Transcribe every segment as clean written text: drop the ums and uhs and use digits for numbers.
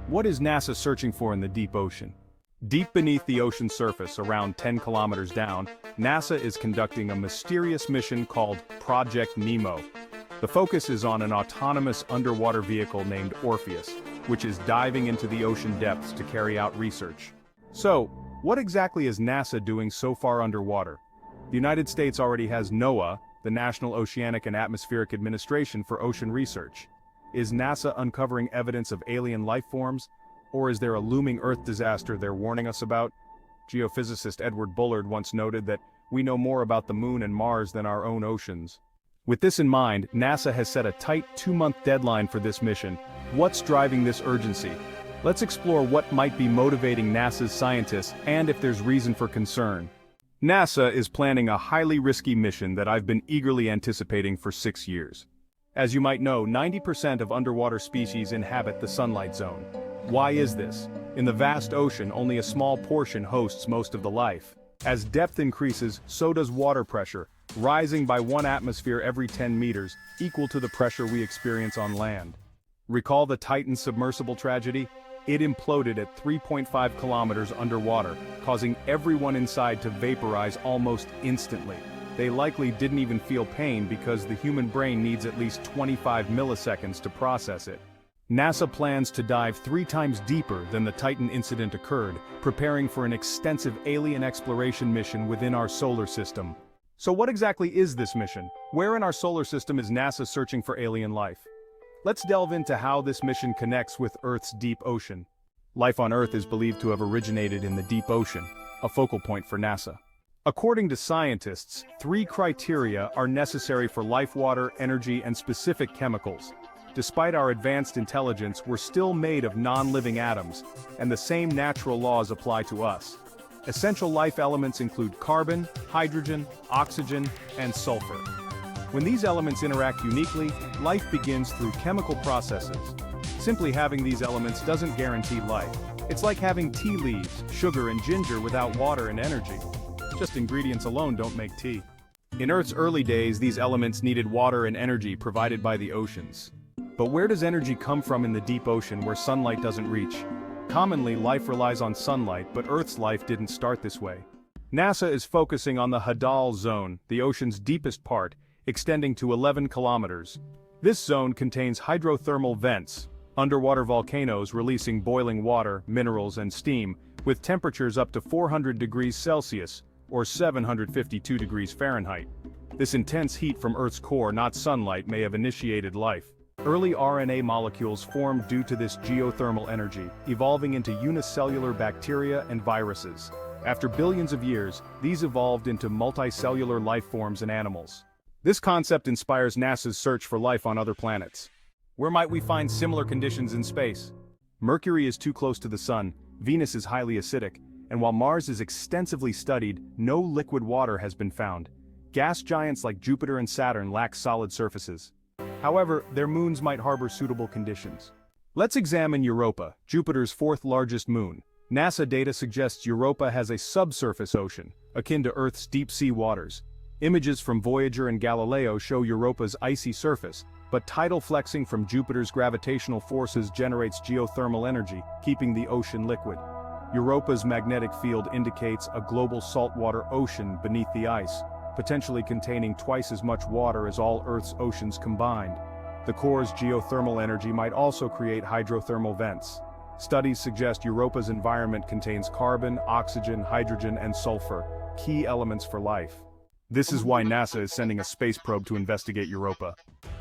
What is NASA searching for in the deep ocean? Deep beneath the ocean surface, around 10 kilometers down, NASA is conducting a mysterious mission called Project Nemo. The focus is on an autonomous underwater vehicle named Orpheus, which is diving into the ocean depths to carry out research. So, what exactly is NASA doing so far underwater? The United States already has NOAA, the National Oceanic and Atmospheric Administration for Ocean Research. Is NASA uncovering evidence of alien life forms? Or is there a looming Earth disaster they're warning us about? Geophysicist Edward Bullard once noted that we know more about the Moon and Mars than our own oceans. With this in mind, NASA has set a tight 2-month deadline for this mission. What's driving this urgency? Let's explore what might be motivating NASA's scientists and if there's reason for concern. NASA is planning a highly risky mission that I've been eagerly anticipating for 6 years. As you might know, 90% of underwater species inhabit the sunlight zone. Why is this? In the vast ocean, only a small portion hosts most of the life. As depth increases, so does water pressure, rising by 1 atmosphere every 10 meters, equal to the pressure we experience on land. Recall the Titan submersible tragedy? It imploded at 3.5 kilometers underwater, causing everyone inside to vaporize almost instantly. They likely didn't even feel pain because the human brain needs at least 25 milliseconds to process it. NASA plans to dive 3 times deeper than the Titan incident occurred, preparing for an extensive alien exploration mission within our solar system. So what exactly is this mission? Where in our solar system is NASA searching for alien life? Let's delve into how this mission connects with Earth's deep ocean. Life on Earth is believed to have originated in the deep ocean, a focal point for NASA. According to scientists, 3 criteria are necessary for life: water, energy, and specific chemicals. Despite our advanced intelligence, we're still made of non-living atoms, and the same natural laws apply to us. Essential life elements include carbon, hydrogen, oxygen, and sulfur. When these elements interact uniquely, life begins through chemical processes. Simply having these elements doesn't guarantee life. It's like having tea leaves, sugar, and ginger without water and energy. Just ingredients alone don't make tea. In Earth's early days, these elements needed water and energy provided by the oceans. But where does energy come from in the deep ocean where sunlight doesn't reach? Commonly, life relies on sunlight, but Earth's life didn't start this way. NASA is focusing on the Hadal Zone, the ocean's deepest part, extending to 11 kilometers. This zone contains hydrothermal vents, underwater volcanoes releasing boiling water, minerals, and steam, with temperatures up to 400 degrees Celsius, or 752 degrees Fahrenheit. This intense heat from Earth's core, not sunlight, may have initiated life. Early RNA molecules formed due to this geothermal energy, evolving into unicellular bacteria and viruses. After billions of years, these evolved into multicellular life forms and animals. This concept inspires NASA's search for life on other planets. Where might we find similar conditions in space? Mercury is too close to the Sun, Venus is highly acidic, and while Mars is extensively studied, no liquid water has been found. Gas giants like Jupiter and Saturn lack solid surfaces. However, their moons might harbor suitable conditions. Let's examine Europa, Jupiter's 4th largest moon. NASA data suggests Europa has a subsurface ocean, akin to Earth's deep-sea waters. Images from Voyager and Galileo show Europa's icy surface, but tidal flexing from Jupiter's gravitational forces generates geothermal energy, keeping the ocean liquid. Europa's magnetic field indicates a global saltwater ocean beneath the ice, potentially containing twice as much water as all Earth's oceans combined. The core's geothermal energy might also create hydrothermal vents. Studies suggest Europa's environment contains carbon, oxygen, hydrogen, and sulfur, key elements for life. This is why NASA is sending a space probe to investigate Europa.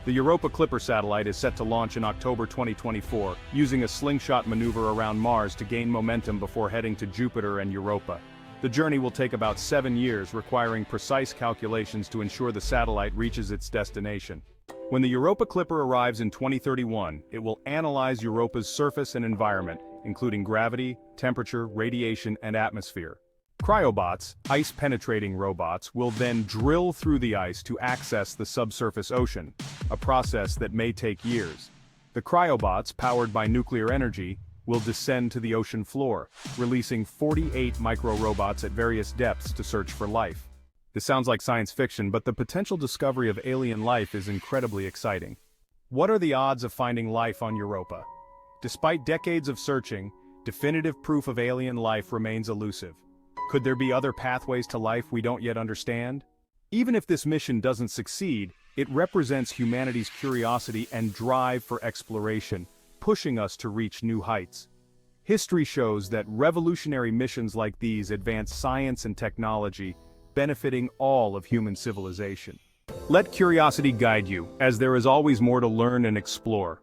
The Europa Clipper satellite is set to launch in October 2024, using a slingshot maneuver around Mars to gain momentum before heading to Jupiter and Europa. The journey will take about 7 years, requiring precise calculations to ensure the satellite reaches its destination. When the Europa Clipper arrives in 2031, it will analyze Europa's surface and environment, including gravity, temperature, radiation, and atmosphere. Cryobots, ice-penetrating robots, will then drill through the ice to access the subsurface ocean, a process that may take years. The cryobots, powered by nuclear energy, will descend to the ocean floor, releasing 48 micro-robots at various depths to search for life. This sounds like science fiction, but the potential discovery of alien life is incredibly exciting. What are the odds of finding life on Europa? Despite decades of searching, definitive proof of alien life remains elusive. Could there be other pathways to life we don't yet understand? Even if this mission doesn't succeed, it represents humanity's curiosity and drive for exploration, pushing us to reach new heights. History shows that revolutionary missions like these advance science and technology, benefiting all of human civilization. Let curiosity guide you, as there is always more to learn and explore.